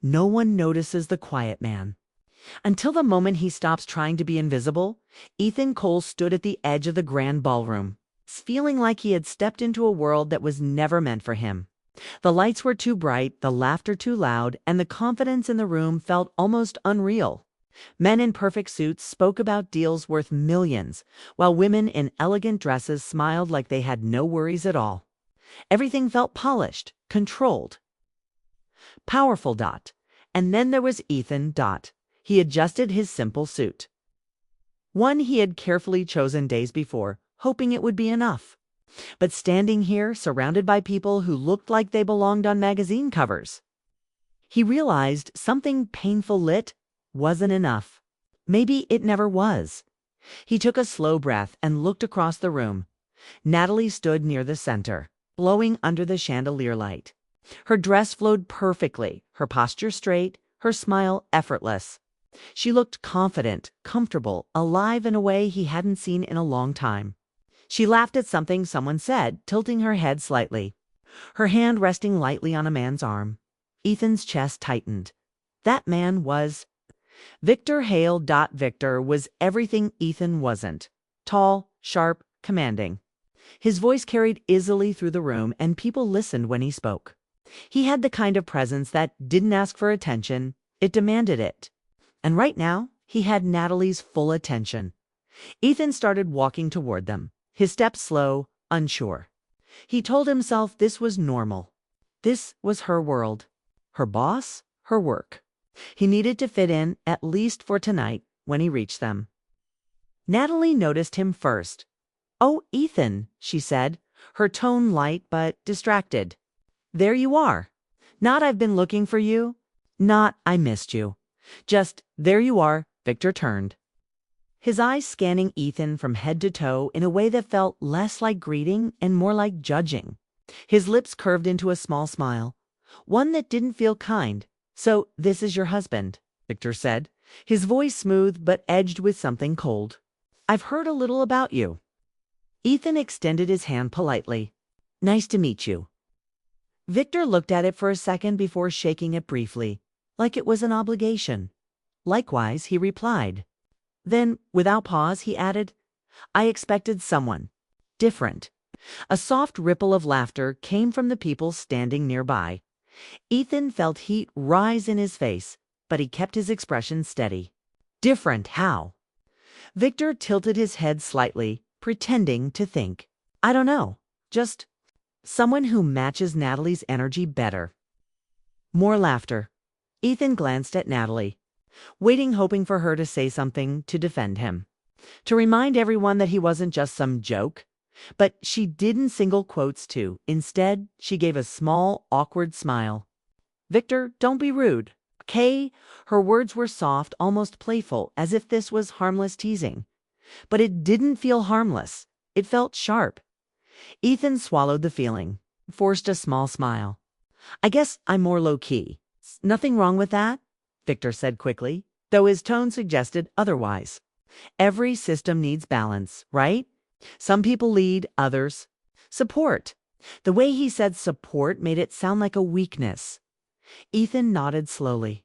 No one notices the quiet man. Until the moment he stops trying to be invisible, Ethan Cole stood at the edge of the grand ballroom, feeling like he had stepped into a world that was never meant for him. The lights were too bright, the laughter too loud, and the confidence in the room felt almost unreal. Men in perfect suits spoke about deals worth millions, while women in elegant dresses smiled like they had no worries at all. Everything felt polished, controlled. Powerful. And then there was Ethan. He adjusted his simple suit. One he had carefully chosen days before, hoping it would be enough. But standing here, surrounded by people who looked like they belonged on magazine covers, he realized something painful lit wasn't enough. Maybe it never was. He took a slow breath and looked across the room. Natalie stood near the center, glowing under the chandelier light. Her dress flowed perfectly, her posture straight, her smile effortless. She looked confident, comfortable, alive in a way he hadn't seen in a long time. She laughed at something someone said, tilting her head slightly, her hand resting lightly on a man's arm. Ethan's chest tightened. That man was Victor Hale. Victor was everything Ethan wasn't. Tall, sharp, commanding. His voice carried easily through the room, and people listened when he spoke. He had the kind of presence that didn't ask for attention, it demanded it. And right now, he had Natalie's full attention. Ethan started walking toward them, his steps slow, unsure. He told himself this was normal. This was her world. Her boss, her work. He needed to fit in, at least for tonight, when he reached them. Natalie noticed him first. "Oh, Ethan," she said, her tone light but distracted. "There you are. Not I've been looking for you. Not I missed you. Just there you are." Victor turned, his eyes scanning Ethan from head to toe in a way that felt less like greeting and more like judging. His lips curved into a small smile, one that didn't feel kind. "So this is your husband," Victor said, his voice smooth but edged with something cold. "I've heard a little about you." Ethan extended his hand politely. "Nice to meet you." Victor looked at it for a second before shaking it briefly, like it was an obligation. "Likewise," he replied. Then, without pause, he added, "I expected someone different." A soft ripple of laughter came from the people standing nearby. Ethan felt heat rise in his face, but he kept his expression steady. "Different how?" Victor tilted his head slightly, pretending to think. "I don't know. Just someone who matches Natalie's energy better." More laughter. Ethan glanced at Natalie, waiting, hoping for her to say something to defend him, to remind everyone that he wasn't just some joke. But she didn't single quotes to. Instead, she gave a small, awkward smile. "Victor, don't be rude, okay?" Her words were soft, almost playful, as if this was harmless teasing. But it didn't feel harmless. It felt sharp. Ethan swallowed the feeling, forced a small smile. "I guess I'm more low-key. Nothing wrong with that," Victor said quickly, though his tone suggested otherwise. "Every system needs balance, right? Some people lead, others support." The way he said support made it sound like a weakness. Ethan nodded slowly.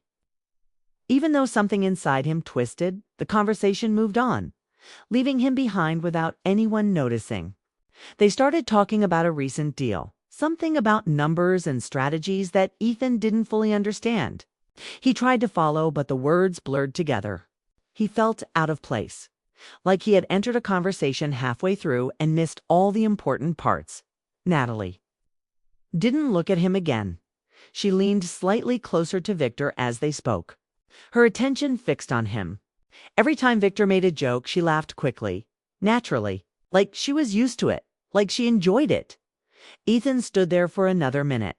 Even though something inside him twisted, the conversation moved on, leaving him behind without anyone noticing. They started talking about a recent deal, something about numbers and strategies that Ethan didn't fully understand. He tried to follow, but the words blurred together. He felt out of place, like he had entered a conversation halfway through and missed all the important parts. Natalie didn't look at him again. She leaned slightly closer to Victor as they spoke, her attention fixed on him. Every time Victor made a joke, she laughed quickly, naturally, like she was used to it, like she enjoyed it. Ethan stood there for another minute,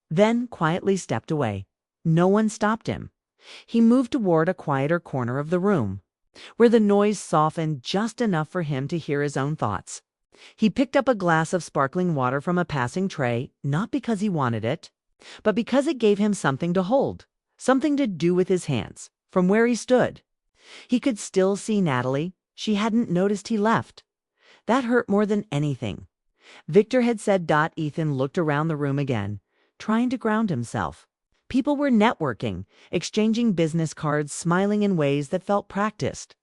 then quietly stepped away. No one stopped him. He moved toward a quieter corner of the room, where the noise softened just enough for him to hear his own thoughts. He picked up a glass of sparkling water from a passing tray, not because he wanted it, but because it gave him something to hold, something to do with his hands, from where he stood. He could still see Natalie. She hadn't noticed he left. That hurt more than anything. Victor had said. Ethan looked around the room again, trying to ground himself. People were networking, exchanging business cards, smiling in ways that felt practiced.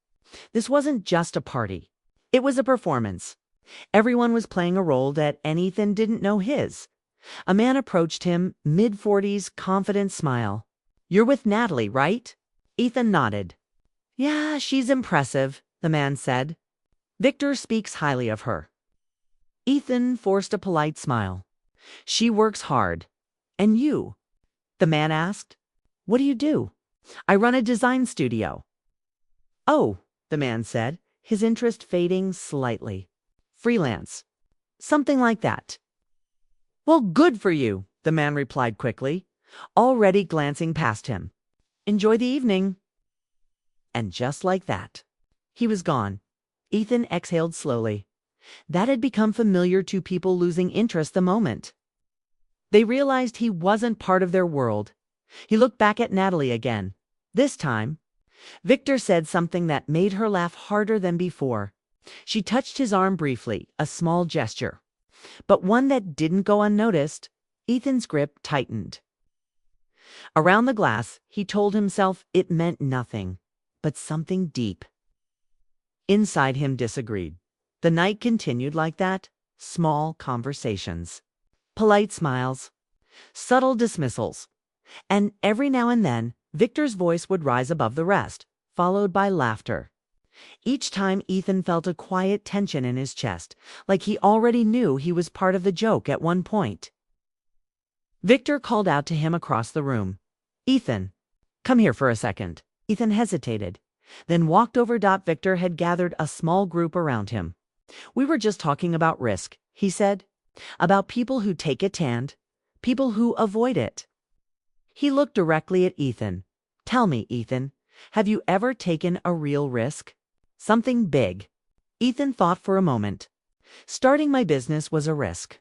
This wasn't just a party. It was a performance. Everyone was playing a role that Ethan didn't know his. A man approached him, mid-40s, confident smile. "You're with Natalie, right?" Ethan nodded. "Yeah, she's impressive," the man said. "Victor speaks highly of her." Ethan forced a polite smile. "She works hard." "And you?" the man asked. "What do you do?" "I run a design studio." "Oh," the man said, his interest fading slightly. "Freelance. Something like that." "Well, good for you," the man replied quickly, already glancing past him. "Enjoy the evening." And just like that, he was gone. Ethan exhaled slowly. That had become familiar to people losing interest the moment they realized he wasn't part of their world. He looked back at Natalie again. This time, Victor said something that made her laugh harder than before. She touched his arm briefly, a small gesture, but one that didn't go unnoticed. Ethan's grip tightened. Around the glass, he told himself it meant nothing, but something deep. Inside him disagreed. The night continued like that. Small conversations, polite smiles, subtle dismissals, and every now and then, Victor's voice would rise above the rest, followed by laughter. Each time Ethan felt a quiet tension in his chest, like he already knew he was part of the joke at one point. Victor called out to him across the room. "Ethan, come here for a second." Ethan hesitated, then walked over. Victor had gathered a small group around him. "We were just talking about risk," he said. "About people who take it and people who avoid it." He looked directly at Ethan. "Tell me, Ethan, have you ever taken a real risk? Something big?" Ethan thought for a moment. "Starting my business was a risk."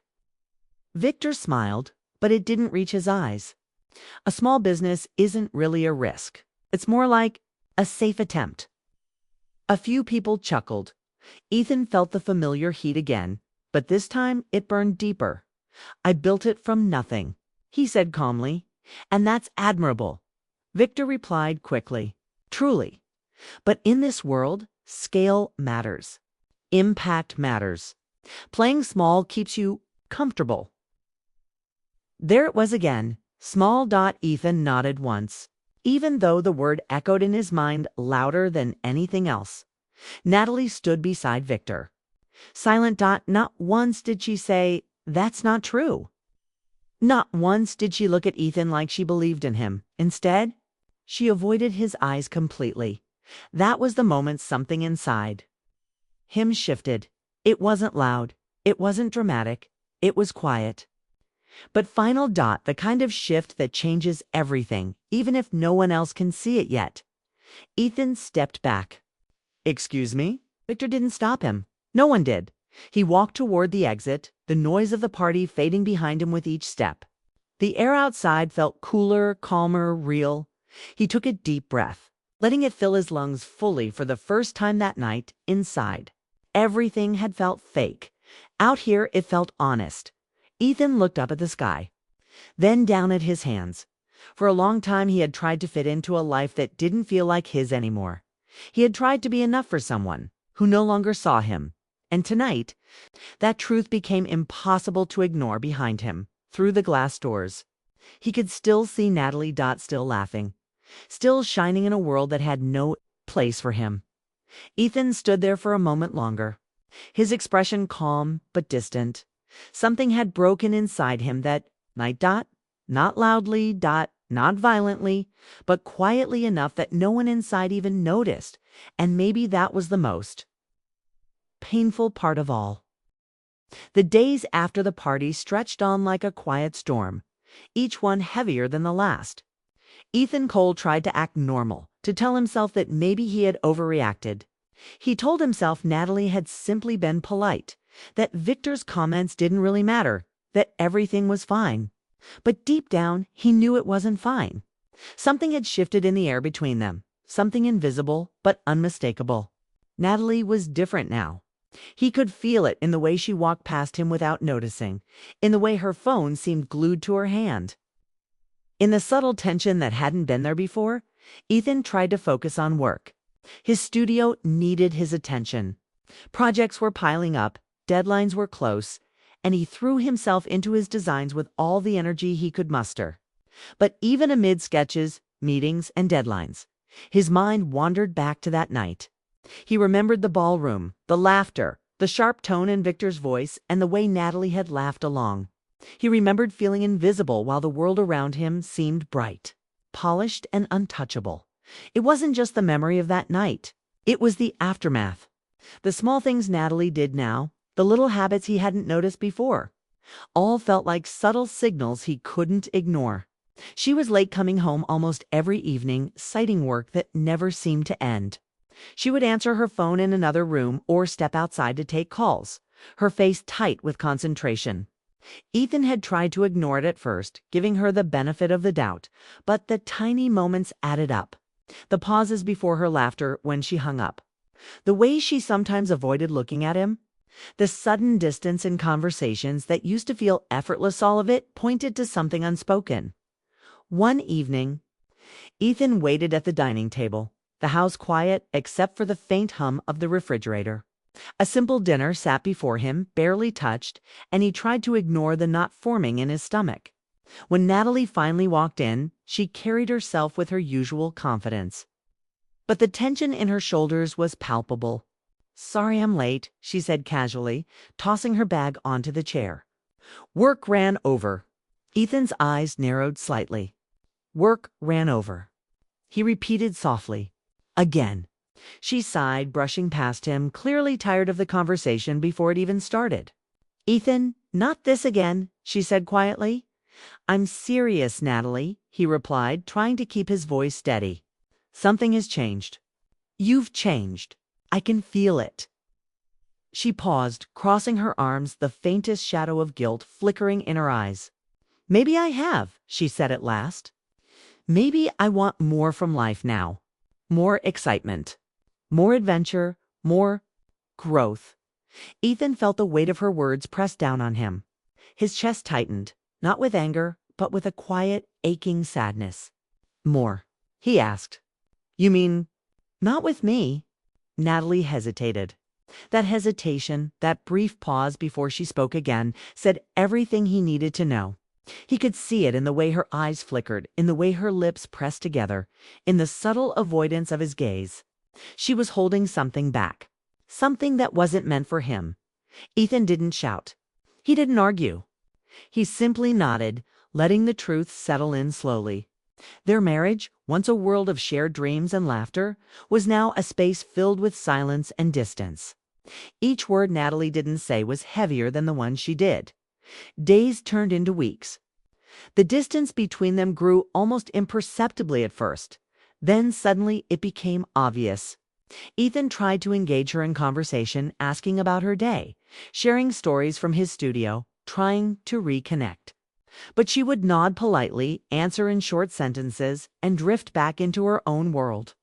Victor smiled, but it didn't reach his eyes. A small business isn't really a risk. It's more like a safe attempt. A few people chuckled. Ethan felt the familiar heat again, but this time it burned deeper. "I built it from nothing," he said calmly, "and that's admirable." Victor replied quickly, "Truly. But in this world, scale matters. Impact matters. Playing small keeps you comfortable." There it was again. Small. Ethan nodded once, even though the word echoed in his mind louder than anything else. Natalie stood beside Victor. Silent. Not once did she say, "That's not true." Not once did she look at Ethan like she believed in him. Instead, she avoided his eyes completely. That was the moment something inside him shifted. It wasn't loud. It wasn't dramatic. It was quiet. But final. The kind of shift that changes everything, even if no one else can see it yet. Ethan stepped back. "Excuse me?" Victor didn't stop him. No one did. He walked toward the exit, the noise of the party fading behind him with each step. The air outside felt cooler, calmer, real. He took a deep breath, letting it fill his lungs fully for the first time that night. Inside, everything had felt fake. Out here, it felt honest. Ethan looked up at the sky, then down at his hands. For a long time, he had tried to fit into a life that didn't feel like his anymore. He had tried to be enough for someone who no longer saw him. And tonight, that truth became impossible to ignore. Behind him, through the glass doors, he could still see Natalie. Still laughing, still shining in a world that had no place for him. Ethan stood there for a moment longer, his expression calm but distant. Something had broken inside him that night. Not loudly. Not violently, but quietly enough that no one inside even noticed. And maybe that was the most painful part of all. The days after the party stretched on like a quiet storm, each one heavier than the last. Ethan Cole tried to act normal, to tell himself that maybe he had overreacted. He told himself Natalie had simply been polite, that Victor's comments didn't really matter, that everything was fine. But deep down, he knew it wasn't fine. Something had shifted in the air between them, something invisible but unmistakable. Natalie was different now. He could feel it in the way she walked past him without noticing, in the way her phone seemed glued to her hand. In the subtle tension that hadn't been there before, Ethan tried to focus on work. His studio needed his attention. Projects were piling up, deadlines were close, and he threw himself into his designs with all the energy he could muster. But even amid sketches, meetings, and deadlines, his mind wandered back to that night. He remembered the ballroom, the laughter, the sharp tone in Victor's voice, and the way Natalie had laughed along. He remembered feeling invisible while the world around him seemed bright, polished, and untouchable. It wasn't just the memory of that night. It was the aftermath. The small things Natalie did now, the little habits he hadn't noticed before, all felt like subtle signals he couldn't ignore. She was late coming home almost every evening, citing work that never seemed to end. She would answer her phone in another room or step outside to take calls, her face tight with concentration. Ethan had tried to ignore it at first, giving her the benefit of the doubt, but the tiny moments added up. The pauses before her laughter when she hung up. The way she sometimes avoided looking at him. The sudden distance in conversations that used to feel effortless, all of it pointed to something unspoken. One evening, Ethan waited at the dining table, the house quiet except for the faint hum of the refrigerator. A simple dinner sat before him, barely touched, and he tried to ignore the knot forming in his stomach. When Natalie finally walked in, she carried herself with her usual confidence. But the tension in her shoulders was palpable. "Sorry I'm late," she said casually, tossing her bag onto the chair. "Work ran over." Ethan's eyes narrowed slightly. "Work ran over," he repeated softly. Again. She sighed, brushing past him, clearly tired of the conversation before it even started. "Ethan, not this again," she said quietly. "I'm serious, Natalie," he replied, trying to keep his voice steady. "Something has changed. You've changed. I can feel it." She paused, crossing her arms, the faintest shadow of guilt flickering in her eyes. "Maybe I have," she said at last. "Maybe I want more from life now. More excitement. More adventure. More growth." Ethan felt the weight of her words press down on him. His chest tightened, not with anger, but with a quiet, aching sadness. "More?" he asked. "You mean, not with me?" Natalie hesitated. That hesitation, that brief pause before she spoke again, said everything he needed to know. He could see it in the way her eyes flickered, in the way her lips pressed together, in the subtle avoidance of his gaze. She was holding something back, something that wasn't meant for him. Ethan didn't shout. He didn't argue. He simply nodded, letting the truth settle in slowly. Their marriage, once a world of shared dreams and laughter, was now a space filled with silence and distance. Each word Natalie didn't say was heavier than the one she did. Days turned into weeks. The distance between them grew almost imperceptibly at first. Then suddenly it became obvious. Ethan tried to engage her in conversation, asking about her day, sharing stories from his studio, trying to reconnect. But she would nod politely, answer in short sentences, and drift back into her own world.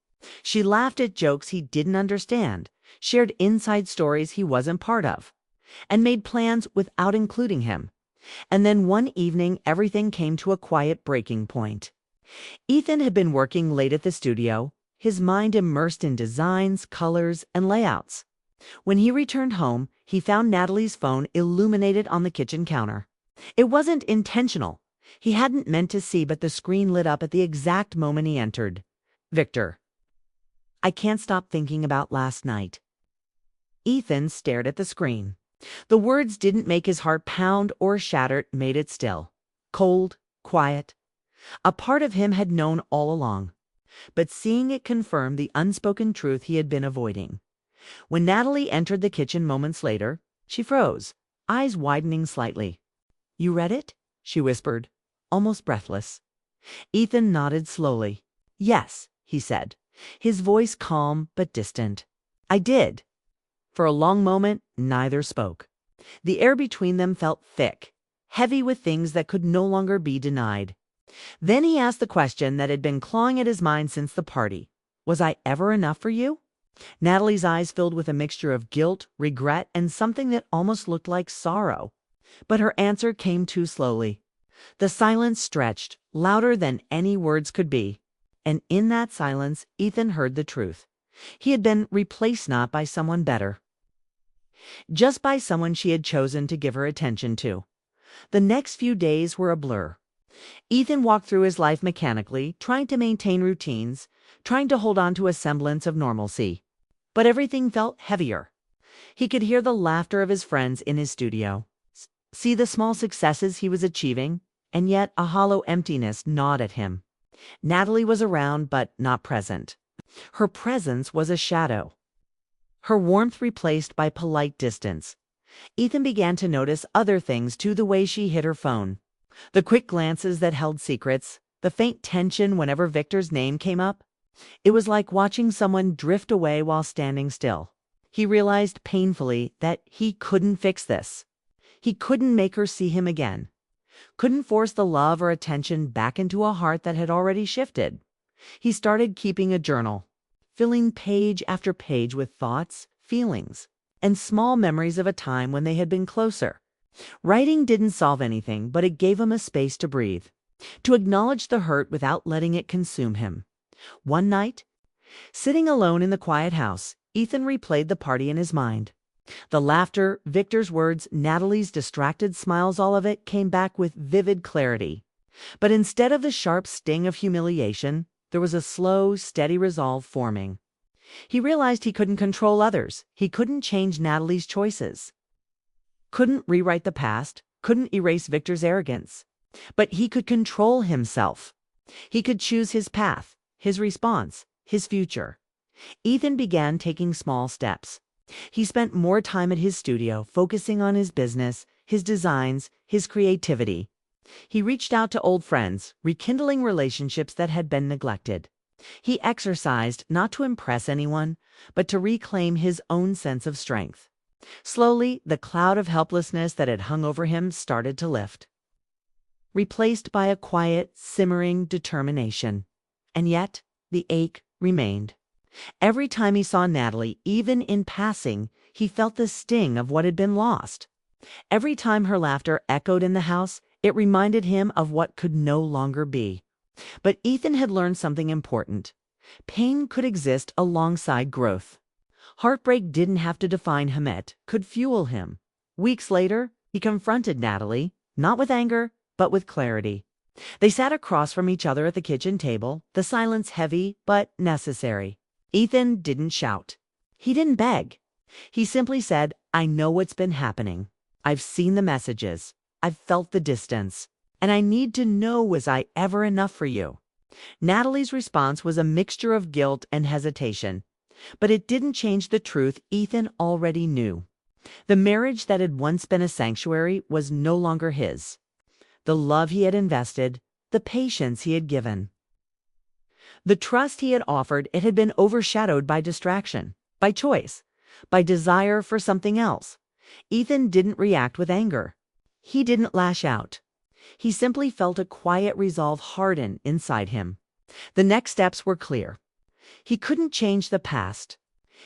She laughed at jokes he didn't understand, shared inside stories he wasn't part of, and made plans without including him. And then one evening, everything came to a quiet breaking point. Ethan had been working late at the studio, his mind immersed in designs, colors, and layouts. When he returned home, he found Natalie's phone illuminated on the kitchen counter. It wasn't intentional. He hadn't meant to see, but the screen lit up at the exact moment he entered. "Victor, I can't stop thinking about last night." Ethan stared at the screen. The words didn't make his heart pound or shatter, it made it still. Cold, quiet. A part of him had known all along, but seeing it confirmed the unspoken truth he had been avoiding. When Natalie entered the kitchen moments later, she froze, eyes widening slightly. "You read it?" she whispered, almost breathless. Ethan nodded slowly. "Yes," he said, his voice calm but distant. "I did." For a long moment, neither spoke. The air between them felt thick, heavy with things that could no longer be denied. Then he asked the question that had been clawing at his mind since the party. "Was I ever enough for you?" Natalie's eyes filled with a mixture of guilt, regret, and something that almost looked like sorrow. But her answer came too slowly. The silence stretched, louder than any words could be. And in that silence, Ethan heard the truth. He had been replaced not by someone better, just by someone she had chosen to give her attention to. The next few days were a blur. Ethan walked through his life mechanically, trying to maintain routines, trying to hold on to a semblance of normalcy. But everything felt heavier. He could hear the laughter of his friends in his studio, see the small successes he was achieving, and yet a hollow emptiness gnawed at him. Natalie was around, but not present. Her presence was a shadow, her warmth replaced by polite distance. Ethan began to notice other things too, the way she hid her phone, the quick glances that held secrets, the faint tension whenever Victor's name came up. It was like watching someone drift away while standing still. He realized painfully that he couldn't fix this. He couldn't make her see him again, couldn't force the love or attention back into a heart that had already shifted. He started keeping a journal, filling page after page with thoughts, feelings, and small memories of a time when they had been closer. Writing didn't solve anything, but it gave him a space to breathe, to acknowledge the hurt without letting it consume him. One night, sitting alone in the quiet house, Ethan replayed the party in his mind. The laughter, Victor's words, Natalie's distracted smiles, all of it came back with vivid clarity. But instead of the sharp sting of humiliation, there was a slow, steady resolve forming. He realized he couldn't control others. He couldn't change Natalie's choices, couldn't rewrite the past, couldn't erase Victor's arrogance. But he could control himself. He could choose his path, his response, his future. Ethan began taking small steps. He spent more time at his studio, focusing on his business, his designs, his creativity. He reached out to old friends, rekindling relationships that had been neglected. He exercised not to impress anyone, but to reclaim his own sense of strength. Slowly, the cloud of helplessness that had hung over him started to lift, replaced by a quiet, simmering determination. And yet, the ache remained. Every time he saw Natalie, even in passing, he felt the sting of what had been lost. Every time her laughter echoed in the house, it reminded him of what could no longer be. But Ethan had learned something important. Pain could exist alongside growth. Heartbreak didn't have to define him, it could fuel him. Weeks later, he confronted Natalie, not with anger, but with clarity. They sat across from each other at the kitchen table, the silence heavy but necessary. Ethan didn't shout. He didn't beg. He simply said, "I know what's been happening. I've seen the messages. I've felt the distance. And I need to know, was I ever enough for you?" Natalie's response was a mixture of guilt and hesitation. But it didn't change the truth Ethan already knew. The marriage that had once been a sanctuary was no longer his. The love he had invested, the patience he had given, the trust he had offered, it had been overshadowed by distraction, by choice, by desire for something else. Ethan didn't react with anger. He didn't lash out. He simply felt a quiet resolve harden inside him. The next steps were clear. He couldn't change the past.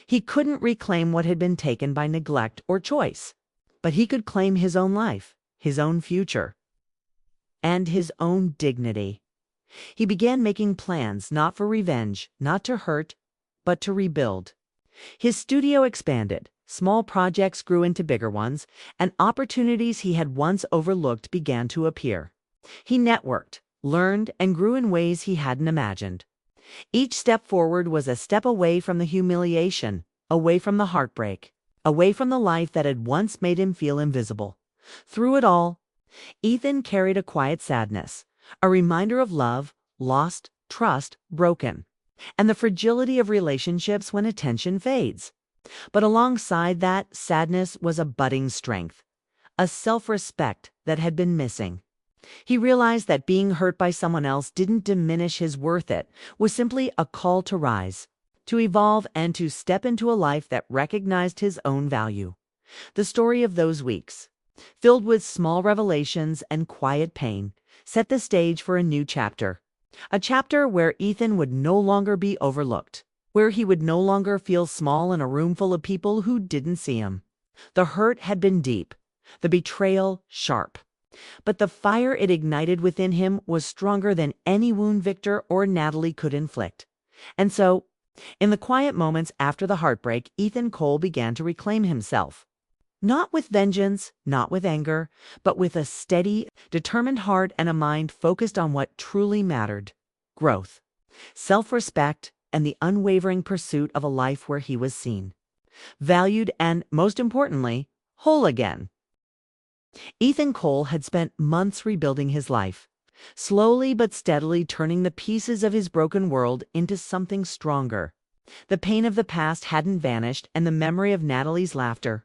He couldn't reclaim what had been taken by neglect or choice. But he could claim his own life, his own future, and his own dignity. He began making plans, not for revenge, not to hurt, but to rebuild. His studio expanded. Small projects grew into bigger ones, and opportunities he had once overlooked began to appear. He networked, learned, and grew in ways he hadn't imagined. Each step forward was a step away from the humiliation, away from the heartbreak, away from the life that had once made him feel invisible. Through it all, Ethan carried a quiet sadness, a reminder of love, lost, trust, broken, and the fragility of relationships when attention fades. But alongside that sadness was a budding strength, a self-respect that had been missing. He realized that being hurt by someone else didn't diminish his worth. It was simply a call to rise, to evolve, and to step into a life that recognized his own value. The story of those weeks, filled with small revelations and quiet pain, set the stage for a new chapter. A chapter where Ethan would no longer be overlooked, where he would no longer feel small in a room full of people who didn't see him. The hurt had been deep, the betrayal sharp, But the fire it ignited within him was stronger than any wound Victor or Natalie could inflict. And so, in the quiet moments after the heartbreak, Ethan Cole began to reclaim himself. Not with vengeance, not with anger, but with a steady, determined heart and a mind focused on what truly mattered: growth, self-respect, and the unwavering pursuit of a life where he was seen, valued, and, most importantly, whole again. Ethan Cole had spent months rebuilding his life, slowly but steadily turning the pieces of his broken world into something stronger. The pain of the past hadn't vanished, and the memory of Natalie's laughter,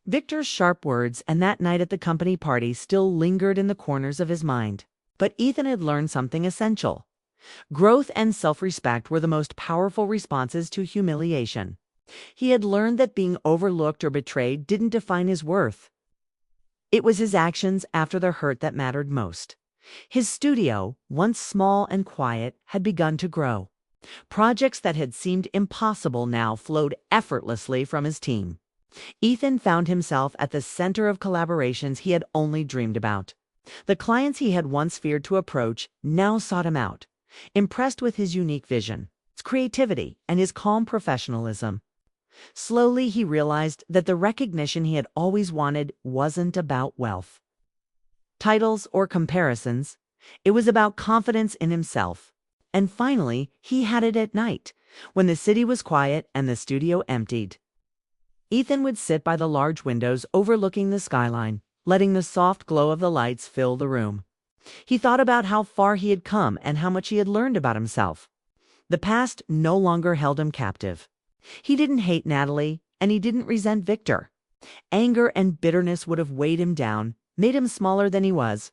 Victor's sharp words, and that night at the company party still lingered in the corners of his mind. But Ethan had learned something essential. Growth and self-respect were the most powerful responses to humiliation. He had learned that being overlooked or betrayed didn't define his worth. It was his actions after the hurt that mattered most. His studio, once small and quiet, had begun to grow. Projects that had seemed impossible now flowed effortlessly from his team. Ethan found himself at the center of collaborations he had only dreamed about. The clients he had once feared to approach now sought him out, impressed with his unique vision, his creativity, and his calm professionalism. Slowly, he realized that the recognition he had always wanted wasn't about wealth, titles, or comparisons. It was about confidence in himself. And finally, he had it at night, when the city was quiet and the studio emptied. Ethan would sit by the large windows overlooking the skyline, letting the soft glow of the lights fill the room. He thought about how far he had come and how much he had learned about himself. The past no longer held him captive. He didn't hate Natalie, and he didn't resent Victor. Anger and bitterness would have weighed him down, made him smaller than he was.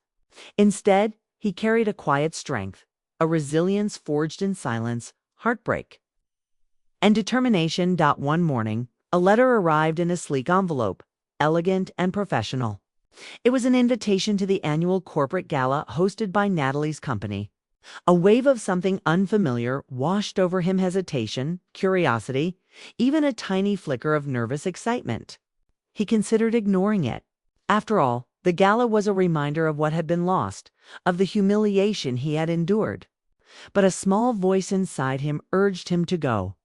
Instead, he carried a quiet strength, a resilience forged in silence, heartbreak, and determination. One morning, a letter arrived in a sleek envelope, elegant and professional. It was an invitation to the annual corporate gala hosted by Natalie's company. A wave of something unfamiliar washed over him: hesitation, curiosity, even a tiny flicker of nervous excitement. He considered ignoring it. After all, the gala was a reminder of what had been lost, of the humiliation he had endured. But a small voice inside him urged him to go.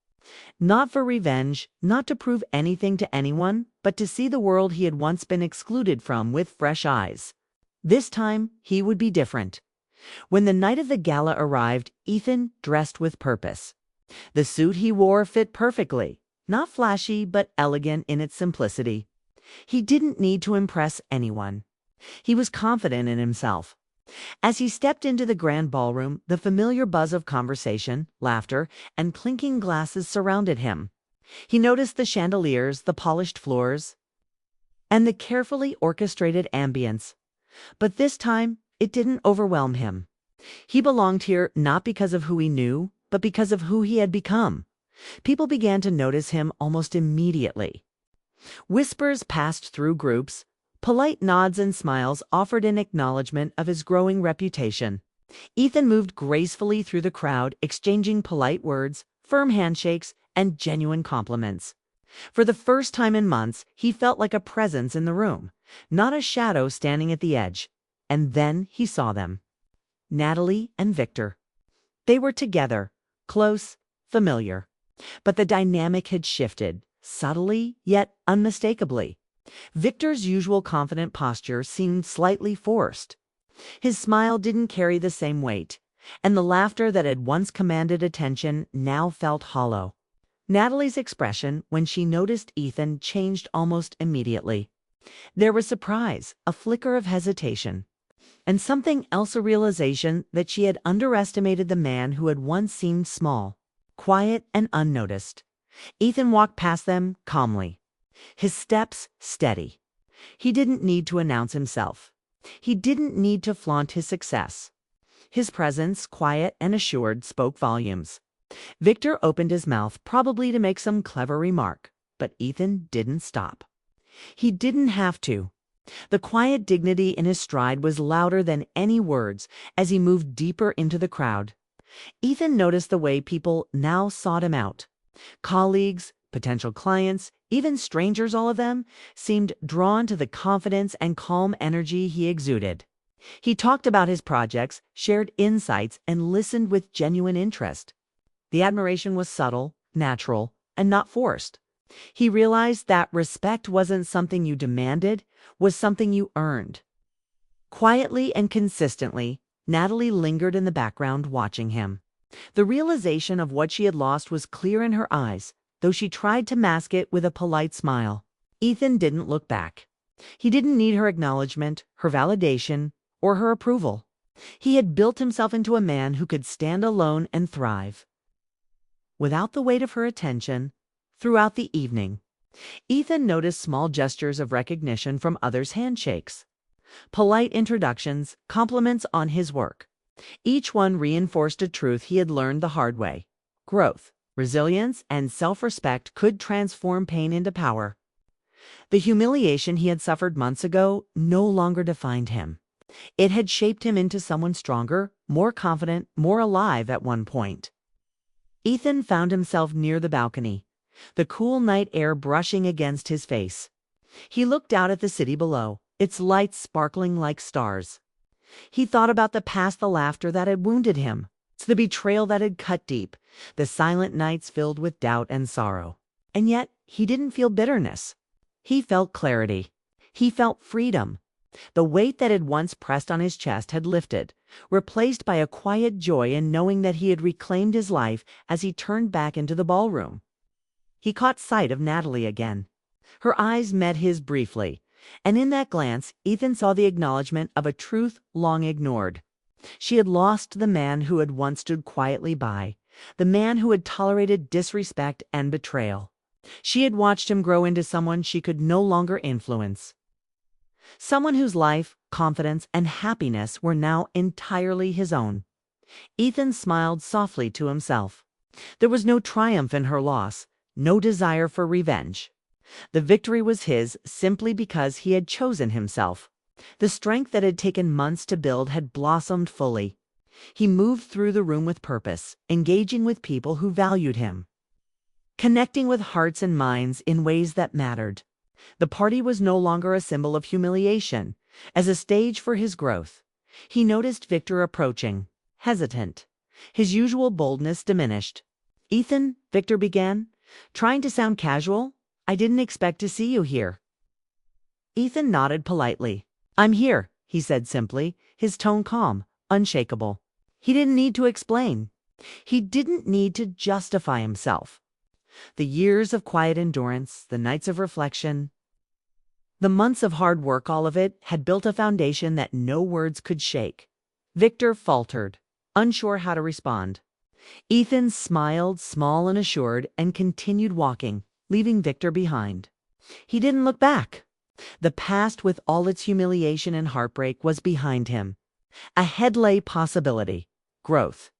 Not for revenge, not to prove anything to anyone, but to see the world he had once been excluded from with fresh eyes. This time, he would be different. When the night of the gala arrived, Ethan dressed with purpose. The suit he wore fit perfectly, not flashy, but elegant in its simplicity. He didn't need to impress anyone. He was confident in himself. As he stepped into the grand ballroom, the familiar buzz of conversation, laughter, and clinking glasses surrounded him. He noticed the chandeliers, the polished floors, and the carefully orchestrated ambience. But this time, it didn't overwhelm him. He belonged here not because of who he knew, but because of who he had become. People began to notice him almost immediately. Whispers passed through groups. Polite nods and smiles offered in acknowledgement of his growing reputation. Ethan moved gracefully through the crowd, exchanging polite words, firm handshakes, and genuine compliments. For the first time in months, he felt like a presence in the room, not a shadow standing at the edge. And then he saw them. Natalie and Victor. They were together, close, familiar. But the dynamic had shifted, subtly yet unmistakably. Victor's usual confident posture seemed slightly forced. His smile didn't carry the same weight, and the laughter that had once commanded attention now felt hollow. Natalie's expression, when she noticed Ethan, changed almost immediately. There was surprise, a flicker of hesitation, and something else: a realization that she had underestimated the man who had once seemed small, quiet, and unnoticed. Ethan walked past them calmly, his steps steady. He didn't need to announce himself. He didn't need to flaunt his success. His presence, quiet and assured, spoke volumes. Victor opened his mouth, probably to make some clever remark, but Ethan didn't stop. He didn't have to. The quiet dignity in his stride was louder than any words as he moved deeper into the crowd. Ethan noticed the way people now sought him out. Colleagues, Potential clients, even strangers, all of them, seemed drawn to the confidence and calm energy he exuded. He talked about his projects, shared insights, and listened with genuine interest. The admiration was subtle, natural, and not forced. He realized that respect wasn't something you demanded, was something you earned. Quietly and consistently, Natalie lingered in the background watching him. The realization of what she had lost was clear in her eyes, though she tried to mask it with a polite smile. Ethan didn't look back. He didn't need her acknowledgement, her validation, or her approval. He had built himself into a man who could stand alone and thrive. Without the weight of her attention, throughout the evening, Ethan noticed small gestures of recognition from others' handshakes. Polite introductions, compliments on his work. Each one reinforced a truth he had learned the hard way. Growth, resilience, and self-respect could transform pain into power. The humiliation he had suffered months ago no longer defined him. It had shaped him into someone stronger, more confident, more alive at one point. Ethan found himself near the balcony, the cool night air brushing against his face. He looked out at the city below, its lights sparkling like stars. He thought about the past, the laughter that had wounded him, the betrayal that had cut deep, the silent nights filled with doubt and sorrow. And yet, he didn't feel bitterness. He felt clarity. He felt freedom. The weight that had once pressed on his chest had lifted, replaced by a quiet joy in knowing that he had reclaimed his life as he turned back into the ballroom. He caught sight of Natalie again. Her eyes met his briefly, and in that glance, Ethan saw the acknowledgement of a truth long ignored. She had lost the man who had once stood quietly by, the man who had tolerated disrespect and betrayal. She had watched him grow into someone she could no longer influence. Someone whose life, confidence, and happiness were now entirely his own. Ethan smiled softly to himself. There was no triumph in her loss, no desire for revenge. The victory was his simply because he had chosen himself. The strength that had taken months to build had blossomed fully. He moved through the room with purpose, engaging with people who valued him, connecting with hearts and minds in ways that mattered. The party was no longer a symbol of humiliation, as a stage for his growth. He noticed Victor approaching, hesitant. His usual boldness diminished. "Ethan," Victor began, trying to sound casual, "I didn't expect to see you here." Ethan nodded politely. "I'm here," he said simply, his tone calm, unshakable. He didn't need to explain. He didn't need to justify himself. The years of quiet endurance, the nights of reflection, the months of hard work, all of it had built a foundation that no words could shake. Victor faltered, unsure how to respond. Ethan smiled, small and assured, and continued walking, leaving Victor behind. He didn't look back. The past, with all its humiliation and heartbreak, was behind him. Ahead lay possibility, growth,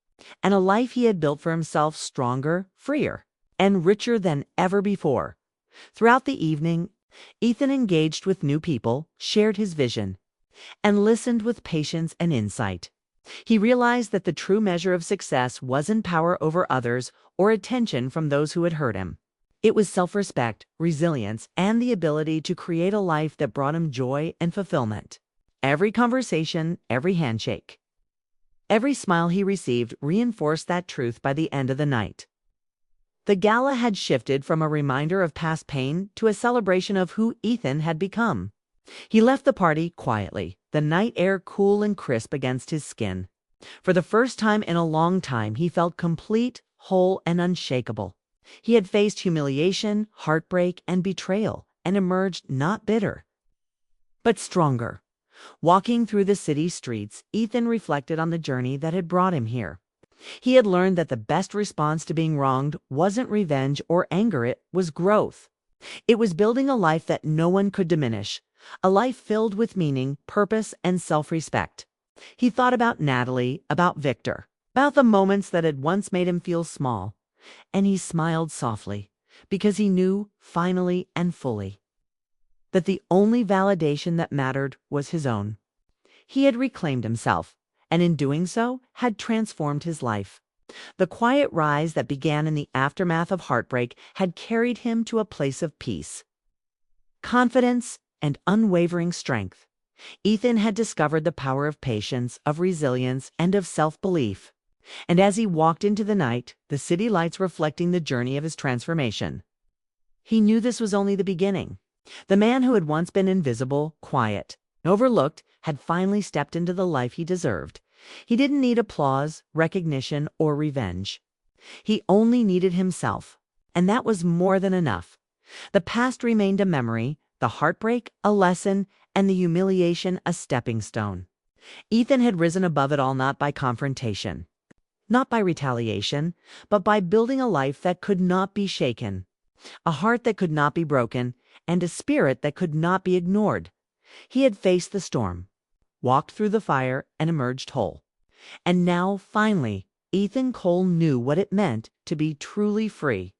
and a life he had built for himself stronger, freer, and richer than ever before. Throughout the evening, Ethan engaged with new people, shared his vision, and listened with patience and insight. He realized that the true measure of success wasn't power over others or attention from those who had hurt him. It was self-respect, resilience, and the ability to create a life that brought him joy and fulfillment. Every conversation, every handshake, every smile he received reinforced that truth by the end of the night. The gala had shifted from a reminder of past pain to a celebration of who Ethan had become. He left the party quietly, the night air cool and crisp against his skin. For the first time in a long time, he felt complete, whole, and unshakable. He had faced humiliation, heartbreak, and betrayal, and emerged not bitter, but stronger. Walking through the city streets, Ethan reflected on the journey that had brought him here. He had learned that the best response to being wronged wasn't revenge or anger, it was growth. It was building a life that no one could diminish, a life filled with meaning, purpose, and self-respect. He thought about Natalie, about Victor, about the moments that had once made him feel small, and he smiled softly, because he knew, finally and fully, that the only validation that mattered was his own. He had reclaimed himself, and in doing so, had transformed his life. The quiet rise that began in the aftermath of heartbreak had carried him to a place of peace, confidence, and unwavering strength. Ethan had discovered the power of patience, of resilience, and of self-belief. And as he walked into the night, the city lights reflecting the journey of his transformation, he knew this was only the beginning. The man who had once been invisible, quiet, overlooked, had finally stepped into the life he deserved. He didn't need applause, recognition, or revenge. He only needed himself, and that was more than enough. The past remained a memory, the heartbreak a lesson, and the humiliation a stepping stone. Ethan had risen above it all, not by confrontation, not by retaliation, but by building a life that could not be shaken, a heart that could not be broken, and a spirit that could not be ignored. He had faced the storm, walked through the fire, and emerged whole. And now, finally, Ethan Cole knew what it meant to be truly free.